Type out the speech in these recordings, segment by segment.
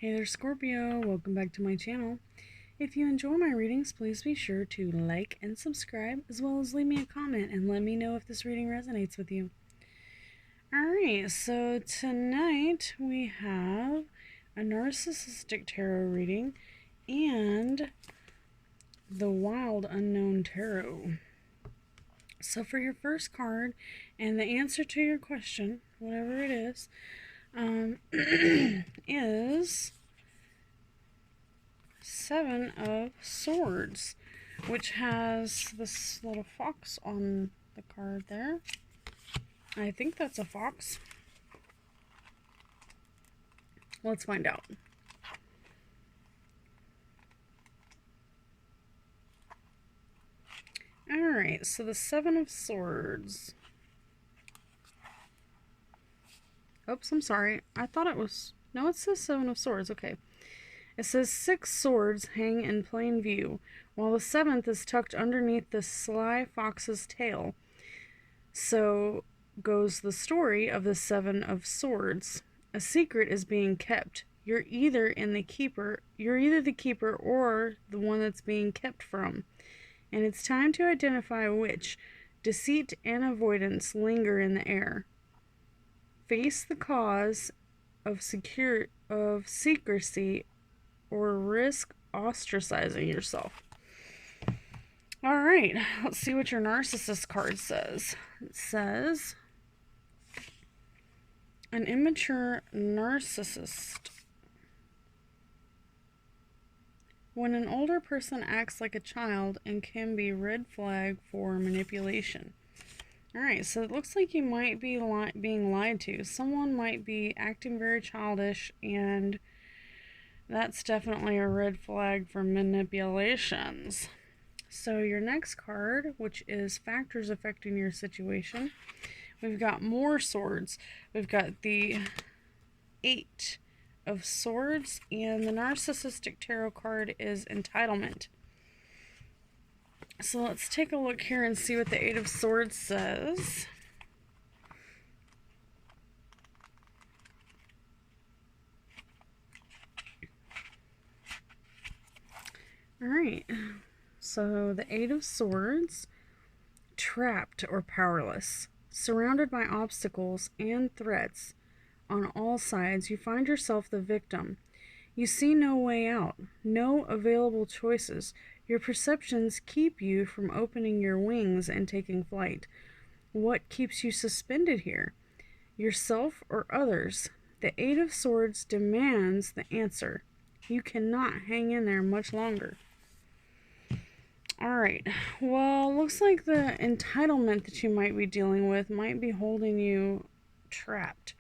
Hey there, Scorpio. Welcome back to my channel. If you enjoy my readings, please be sure to like and subscribe, as well as leave me a comment and let me know if this reading resonates with you. Alright, so tonight we have a Narcissistic Tarot reading and the Wild Unknown Tarot. So for your first card and the answer to your question, whatever it is Seven of Swords, which has this little fox on the card there. I think that's a fox. Let's find out. Alright, so the Seven of Swords. Oops, I'm sorry. I thought it was... No, it says Seven of Swords. Okay. It says 6 swords hang in plain view, while the 7th is tucked underneath the sly fox's tail. So goes the story of the 7 of Swords. A secret is being kept. You're either the keeper or the one that's being kept from. And it's time to identify which. Deceit and avoidance linger in the air. Face the cause of secrecy or risk ostracizing yourself. Alright, let's see what your narcissist card says. It says, an immature narcissist. When an older person acts like a child and can be red flag for manipulation. Alright, so it looks like you might be being lied to. Someone might be acting very childish, and that's definitely a red flag for manipulations. So your next card, which is factors affecting your situation, we've got more swords. We've got the 8 of Swords, and the Narcissistic Tarot card is entitlement. So let's take a look here and see what the 8 of Swords says. Alright, so the 8 of Swords, trapped or powerless, surrounded by obstacles and threats on all sides, you find yourself the victim. You see no way out, no available choices. Your perceptions keep you from opening your wings and taking flight. What keeps you suspended here? Yourself or others? The 8 of Swords demands the answer. You cannot hang in there much longer. Alright, well, looks like the entitlement that you might be dealing with might be holding you trapped.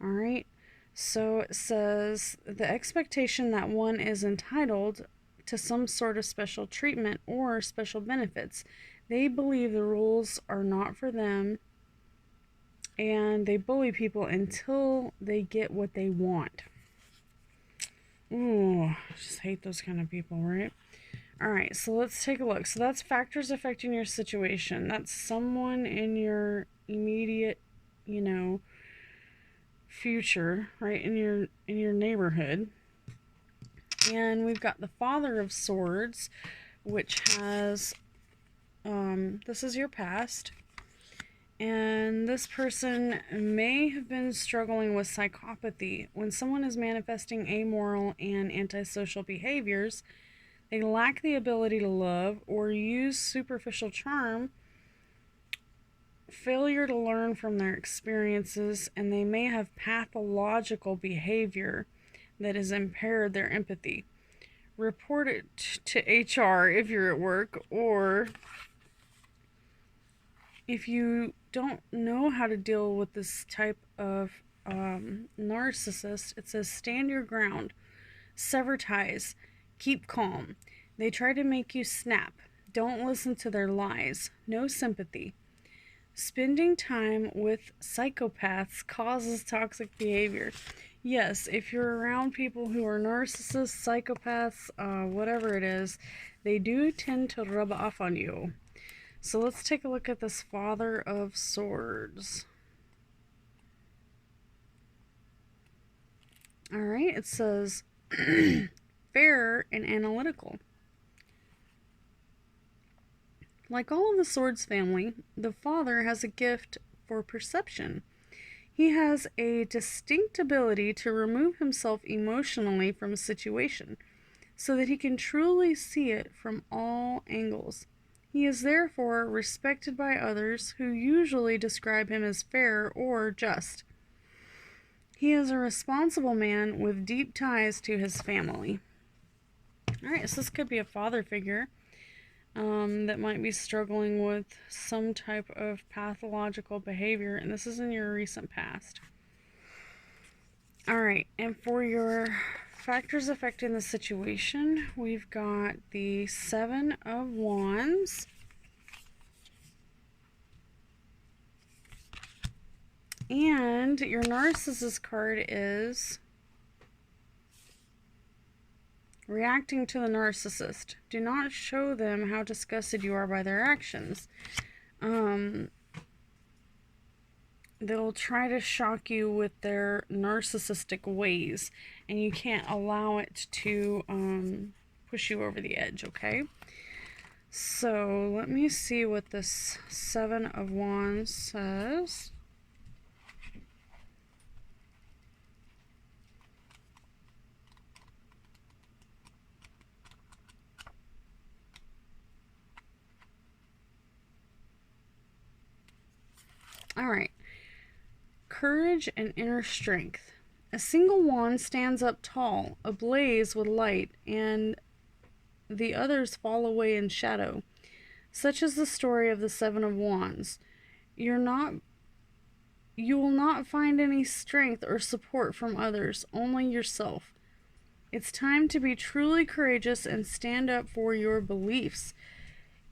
Alright, so it says the expectation that one is entitled to some sort of special treatment or special benefits. They believe the rules are not for them, and they bully people until they get what they want. Ooh, I just hate those kind of people, right? Alright, so let's take a look. So that's factors affecting your situation. That's someone in your immediate, future, right? In your neighborhood. And we've got the Father of Swords, which has, this is your past. And this person may have been struggling with psychopathy. When someone is manifesting amoral and antisocial behaviors, they lack the ability to love or use superficial charm, failure to learn from their experiences, and they may have pathological behavior that has impaired their empathy. Report it to HR if you're at work, or if you don't know how to deal with this type of narcissist, it says stand your ground, sever ties, keep calm. They try to make you snap. Don't listen to their lies. No sympathy. Spending time with psychopaths causes toxic behavior. Yes, if you're around people who are narcissists, psychopaths, whatever it is, they do tend to rub off on you. So let's take a look at this Father of Swords. Alright, it says, fair and analytical. Like all of the Swords family, the father has a gift for perception. He has a distinct ability to remove himself emotionally from a situation, so that he can truly see it from all angles. He is therefore respected by others who usually describe him as fair or just. He is a responsible man with deep ties to his family. Alright, so this could be a father figure that might be struggling with some type of pathological behavior, and this is in your recent past. Alright, and for your factors affecting the situation, we've got the Seven of Wands, and your narcissist card is reacting to the narcissist. Do not show them how disgusted you are by their actions. They'll try to shock you with their narcissistic ways, and you can't allow it to push you over the edge, okay? So let me see what this Seven of Wands says. All right. Courage and inner strength. A single wand stands up tall, ablaze with light, and the others fall away in shadow. Such is the story of the Seven of Wands. You will not find any strength or support from others, only yourself. It's time to be truly courageous and stand up for your beliefs.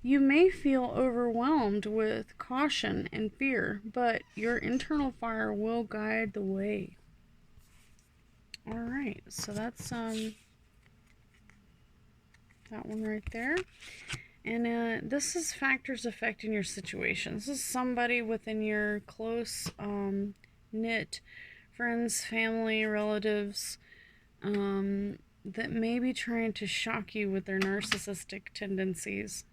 You may feel overwhelmed with caution and fear, but your internal fire will guide the way. Alright, so that's that one right there. And this is factors affecting your situation. This is somebody within your close knit friends, family, relatives that may be trying to shock you with their narcissistic tendencies.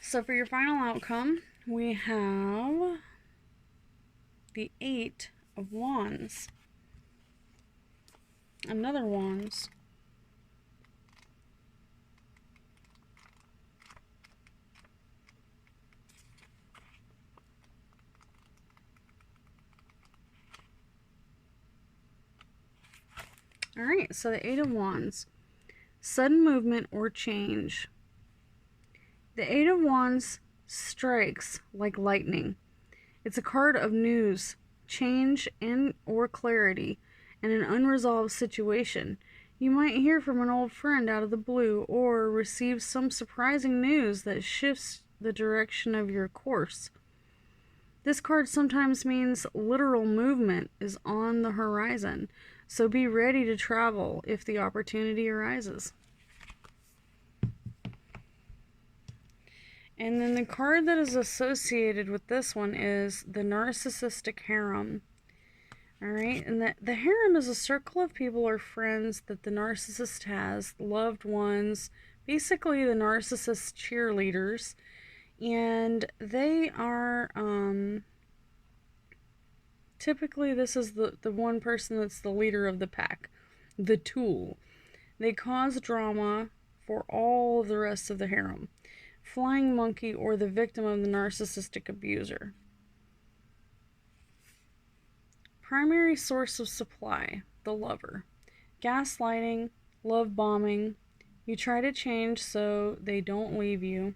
So for your final outcome, we have the Eight of Wands. Another Wands. Alright, so the Eight of Wands. Sudden movement or change. The Eight of Wands strikes like lightning. It's a card of news, change, and or clarity, and an unresolved situation. You might hear from an old friend out of the blue, or receive some surprising news that shifts the direction of your course. This card sometimes means literal movement is on the horizon, so be ready to travel if the opportunity arises. And then the card that is associated with this one is the Narcissistic Harem. Alright, and the harem is a circle of people or friends that the narcissist has, loved ones, basically the narcissist cheerleaders. And they are, typically this is the one person that's the leader of the pack, the tool. They cause drama for all the rest of the harem. Flying monkey, or the victim of the narcissistic abuser. Primary source of supply, the lover. Gaslighting, love bombing. You try to change so they don't leave you.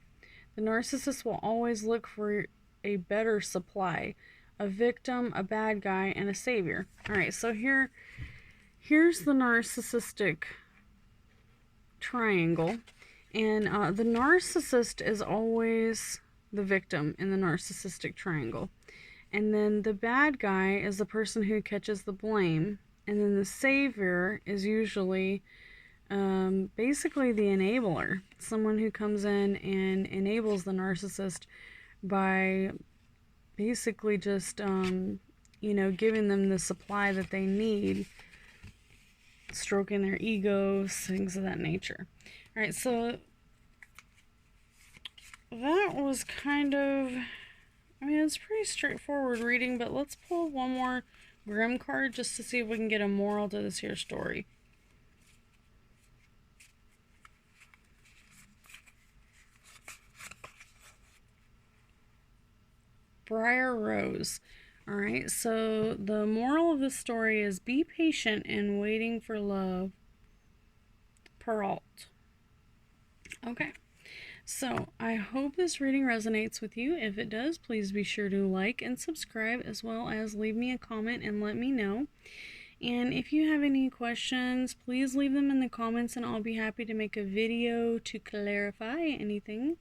The narcissist will always look for a better supply. A victim, a bad guy, and a savior. Alright, so here's the narcissistic triangle. And the narcissist is always the victim in the narcissistic triangle. And then the bad guy is the person who catches the blame. And then the savior is usually basically the enabler. Someone who comes in and enables the narcissist by basically just, giving them the supply that they need stroking their egos, things of that nature. All right, so that was kind of, I mean, it's pretty straightforward reading, but let's pull one more Grim card just to see if we can get a moral to this here story. Briar Rose. Alright, so the moral of the story is be patient in waiting for love. Peralt. Okay, so I hope this reading resonates with you. If it does, please be sure to like and subscribe, as well as leave me a comment and let me know. And if you have any questions, please leave them in the comments and I'll be happy to make a video to clarify anything.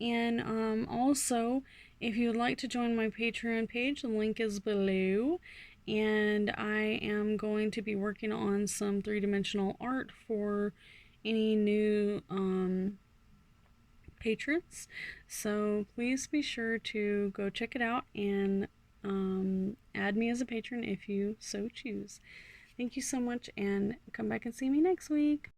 And also, if you would like to join my Patreon page, the link is below. And I am going to be working on some three-dimensional art for any new patrons. So please be sure to go check it out and add me as a patron if you so choose. Thank you so much, and come back and see me next week.